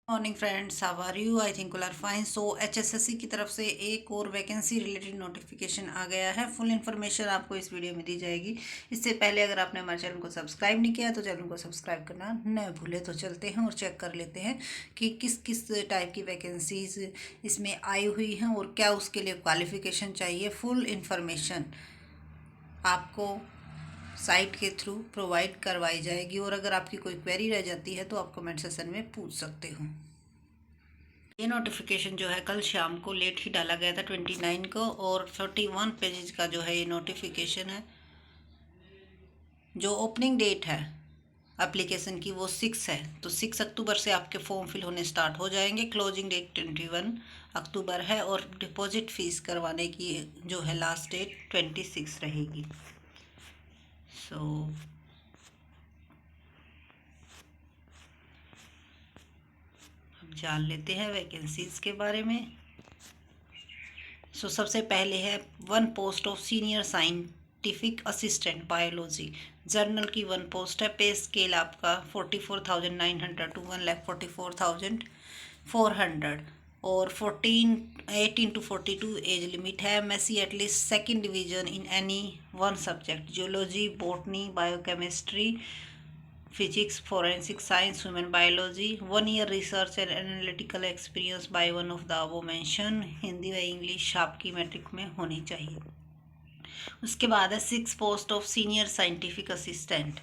Morning friends, how are you? I think are fine. So HSSC की तरफ से एक और वैकेंसी रिलेटेड नोटिफिकेशन आ गया है। फुल इन्फॉर्मेशन आपको इस वीडियो में दी जाएगी। इससे पहले अगर आपने हमारे चैनल को सब्सक्राइब नहीं किया तो चैनल को सब्सक्राइब करना न भूले। तो चलते हैं और चेक कर लेते हैं कि किस किस टाइप की वैकेंसीज इसमें आई हुई हैं और क्या उसके लिए क्वालिफिकेशन चाहिए। फुल इन्फॉर्मेशन आपको साइट के थ्रू प्रोवाइड करवाई जाएगी और अगर आपकी कोई क्वेरी रह जाती है तो आप कमेंट सेक्शन में पूछ सकते हो। ये नोटिफिकेशन जो है कल शाम को लेट ही डाला गया था 29 को, और 31 पेजेस का जो है ये नोटिफिकेशन है। जो ओपनिंग डेट है एप्लीकेशन की वो 6 है, तो 6 अक्टूबर से आपके फॉर्म फिल होने स्टार्ट हो जाएंगे। क्लोजिंग डेट 21 अक्टूबर है और डिपॉजिट फीस करवाने की जो है लास्ट डेट 26 रहेगी। सो अब जान लेते हैं वैकेंसीज के बारे में। सबसे पहले है one post of senior scientific assistant biology. Journal की वन पोस्ट है। पे स्केल आपका 44,900 टू 1,44,400 और 18 to 42 एज लिमिट है। MSc at least second division in any one subject, geology, botany, biochemistry, physics, forensic science, human biology. 1 year research and analytical experience by one of the above mention. Hindi व English आपकी matric में होनी चाहिए। उसके बाद है 6 post of senior scientific assistant.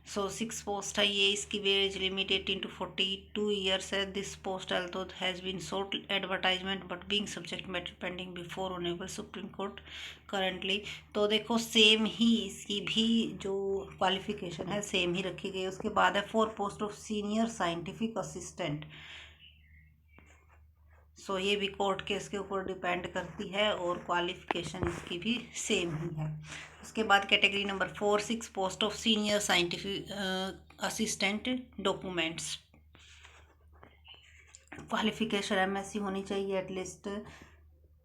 6 post है ये। इसकी एज लिमिट 18 to 42 years है। This post although has been sold advertisement but being subject matter pending before honourable supreme court currently. तो देखो सेम ही इसकी भी जो क्वालिफिकेशन है सेम ही रखी गई है। उसके बाद है 4 post of senior scientific assistant. ये भी कोर्ट केस के ऊपर डिपेंड करती है और क्वालिफिकेशन इसकी भी सेम ही है। उसके बाद category number 4 6 post of senior scientific assistant documents. Qualification MSc होनी चाहिए, एटलीस्ट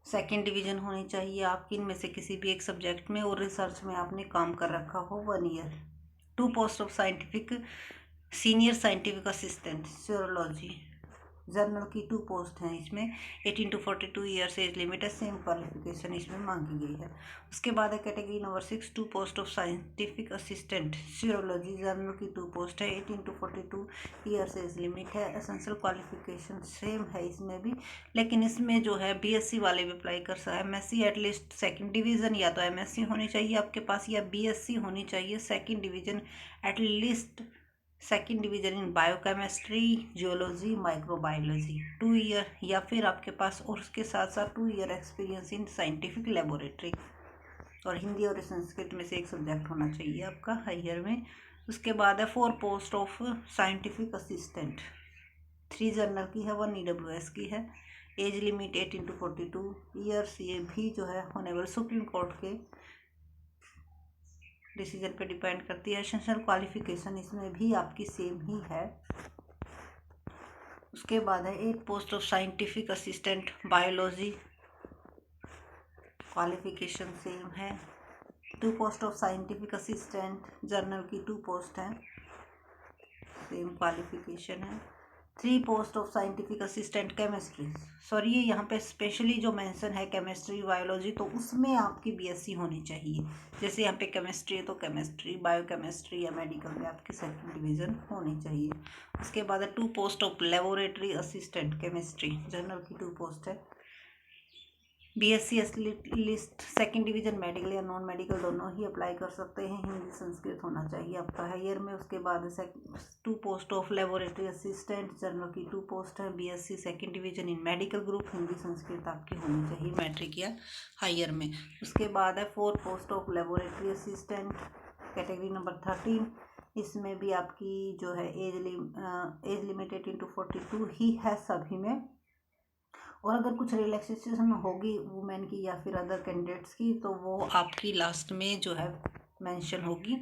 सेकेंड डिवीजन होनी चाहिए आपकी इनमें से किसी भी एक सब्जेक्ट में, और रिसर्च में आपने काम कर रखा हो 1 year। 2 post of scientific senior scientific assistant serology. Journal की 2 पोस्ट हैं इसमें। 18 to 42 years एज लिमिट है। सेम क्वालिफिकेशन इसमें मांगी गई है। उसके बाद है category number 6 2 post of scientific assistant serology. Journal की 2 पोस्ट है। 18 to 42 years एज लिमिट है। एसेंशियल क्वालिफिकेशन सेम है इसमें भी, लेकिन इसमें जो है बीएससी वाले भी अप्लाई कर सकते हैं। एमएससी एटलीस्ट सेकंड डिवीज़न, या तो एमएससी होनी चाहिए आपके पास या बीएससी होनी चाहिए second division, at least second division in biochemistry, geology, microbiology 2 year, या फिर आपके पास और उसके साथ साथ 2 year experience in scientific laboratory, और हिंदी और संस्कृत में से एक सब्जेक्ट होना चाहिए आपका हायर में। उसके बाद है 4 post of scientific assistant. 3 journal की है, 1 EWS की है। As limit 18 to 42 years। ये भी जो है ऑनरेबल सुप्रीम कोर्ट के डिसीजन पे डिपेंड करती है। एसेंशियल क्वालिफिकेशन इसमें भी आपकी सेम ही है। उसके बाद है 8 post of scientific assistant biology. Qualification same है। 2 post of scientific assistant journal की 2 पोस्ट हैं, सेम क्वालिफिकेशन है। 3 post of scientific assistant chemistry. Sorry, ये यहाँ पे स्पेशली जो मेंशन है केमिस्ट्री बायोलॉजी, तो उसमें आपकी बीएससी होनी चाहिए। जैसे यहाँ पे केमिस्ट्री है तो केमिस्ट्री, बायोकेमिस्ट्री या मेडिकल में आपकी सेकंड डिवीज़न होनी चाहिए। उसके बाद है 2 post of laboratory assistant chemistry. General की 2 पोस्ट है। BSc list second division medical या नॉन मेडिकल दोनों ही अप्लाई कर सकते हैं। हिंदी संस्कृत होना चाहिए आपका हायर में। उसके बाद 2 post of laboratory assistant. General की 2 पोस्ट है। BSc second division in medical group, Hindi Sanskrit आपकी होनी चाहिए मैट्रिक या हायर में। उसके बाद है 4 post of laboratory assistant category number 13। इसमें भी आपकी जो है एज लिमिट 18 to 42 ही है सभी में, और अगर कुछ रिलैक्सेशन होगी वुमेन की या फिर अदर कैंडिडेट्स की तो वो आपकी लास्ट में जो है मेंशन होगी।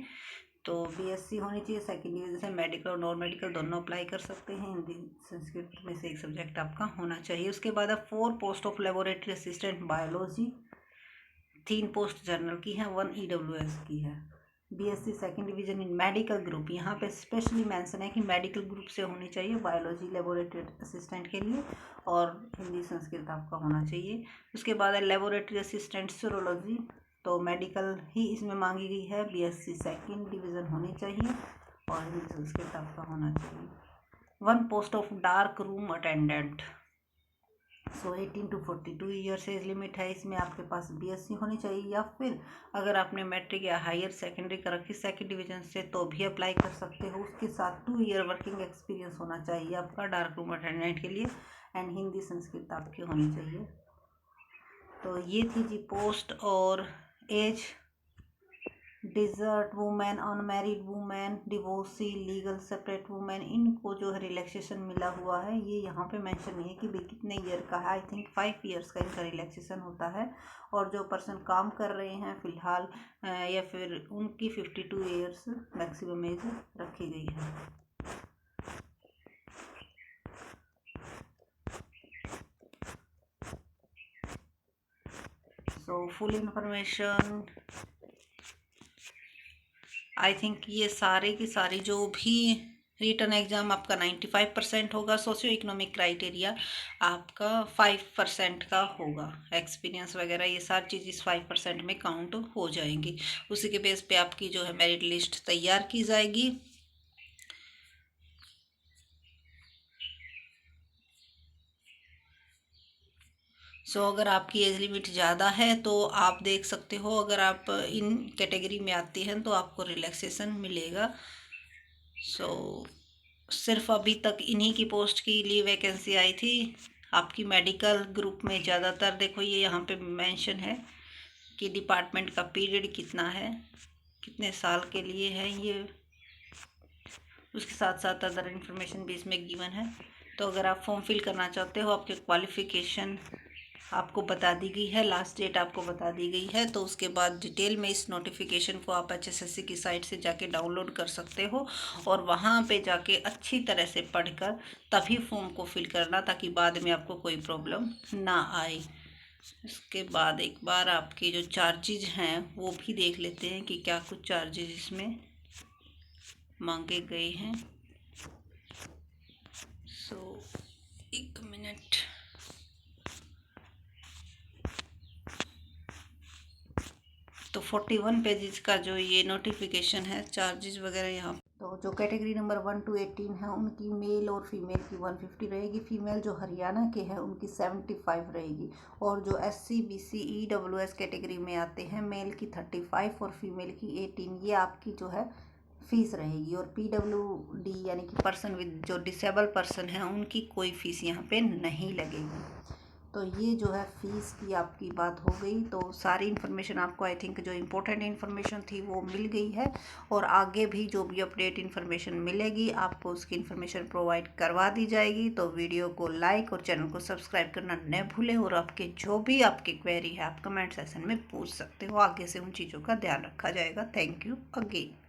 तो बीएससी होनी चाहिए। सेकेंड डिवीजन से मेडिकल और नॉन मेडिकल दोनों अप्लाई कर सकते हैं। हिंदी संस्कृत में से एक सब्जेक्ट आपका होना चाहिए। उसके बाद अब 4 post of laboratory assistant biology. 3 post journal की है, 1 EWS की है। BSc सेकेंड डिवीज़न इन मेडिकल ग्रुप, यहाँ पे स्पेशली मेंशन है कि मेडिकल ग्रुप से होनी चाहिए बायोलॉजी लेबोरेटरी असिस्टेंट के लिए, और हिंदी संस्कृत आपका होना चाहिए। उसके बाद है लेबोरेटरी असिस्टेंट सीरोलॉजी, तो मेडिकल ही इसमें मांगी गई है, BSc सेकेंड डिवीज़न होनी चाहिए और हिंदी संस्कृत आपका होना चाहिए। 1 post of dark room attendant, so 18 to 42 years age limit है। इसमें आपके पास BSc होनी चाहिए, या फिर अगर आपने मैट्रिक या हायर सेकेंडरी कर रखी सेकेंड डिवीजन से तो भी अप्लाई कर सकते हो। उसके साथ 2 ईयर वर्किंग एक्सपीरियंस होना चाहिए आपका डार्क रूम अटेंडेंट के लिए, एंड हिंदी संस्कृत आपकी होनी चाहिए। तो ये थी जी पोस्ट और age. Deserted women, unmarried women, divorcee, legal separate women, इनको जो है रिलैक्सेशन मिला हुआ है। ये यहाँ पे मेंशन नहीं है कि भाई कितने ईयर का है, आई थिंक 5 ईयर्स का इनका रिलैक्सेशन होता है। और जो पर्सन काम कर रहे हैं फ़िलहाल या फिर उनकी 52 ईयर्स मैक्सिमम एज रखी गई है। So full information I think ये सारे की सारी जो भी रिटर्न एग्ज़ाम आपका 95% होगा, सोशियो इकोनॉमिक क्राइटेरिया आपका 5% का होगा, एक्सपीरियंस वगैरह ये सारी चीज़ इस 5% में काउंट हो जाएंगी। उसी के बेस पे आपकी जो है मेरिट लिस्ट तैयार की जाएगी। अगर आपकी एज लिमिट ज़्यादा है तो आप देख सकते हो, अगर आप इन कैटेगरी में आती हैं तो आपको रिलैक्सेशन मिलेगा। सिर्फ अभी तक इन्हीं की पोस्ट के लिए वैकेंसी आई थी। आपकी मेडिकल ग्रुप में ज़्यादातर देखो ये यहाँ पे मेंशन है कि डिपार्टमेंट का पीरियड कितना है, कितने साल के लिए है ये, उसके साथ साथ अदर इन्फॉर्मेशन भी इसमें गिवन है। तो अगर आप फॉर्म फिल करना चाहते हो, आपके क्वालिफ़िकेशन आपको बता दी गई है, लास्ट डेट आपको बता दी गई है, तो उसके बाद डिटेल में इस नोटिफिकेशन को आप HSSC की साइट से जाके डाउनलोड कर सकते हो और वहाँ पे जाके अच्छी तरह से पढ़कर तभी फॉर्म को फिल करना, ताकि बाद में आपको कोई प्रॉब्लम ना आए। इसके बाद एक बार आपके जो चार्जेज हैं वो भी देख लेते हैं कि क्या कुछ चार्जेज इसमें मांगे गए हैं। एक मिनट, तो 41 पेजेस का जो ये नोटिफिकेशन है, चार्जेस वगैरह यहाँ। तो जो कैटेगरी नंबर 1 to 18 है उनकी मेल और फीमेल की 150 रहेगी, फीमेल जो हरियाणा के हैं उनकी 75 रहेगी, और जो SC BC EWS कैटेगरी में आते हैं मेल की 35 और फीमेल की 18, ये आपकी जो है फीस रहेगी। और PWD यानी कि पर्सन विद जो डिसेबल पर्सन है उनकी कोई फीस यहाँ पे नहीं लगेगी। तो ये जो है फ़ीस की आपकी बात हो गई। तो सारी इन्फॉर्मेशन आपको आई थिंक जो इम्पोर्टेंट इन्फॉर्मेशन थी वो मिल गई है, और आगे भी जो भी अपडेट इन्फॉर्मेशन मिलेगी आपको उसकी इन्फॉर्मेशन प्रोवाइड करवा दी जाएगी। तो वीडियो को लाइक और चैनल को सब्सक्राइब करना न भूलें, और आपके जो भी आपकी क्वेरी है आप कमेंट सेक्शन में पूछ सकते हो, आगे से उन चीज़ों का ध्यान रखा जाएगा। Thank you again.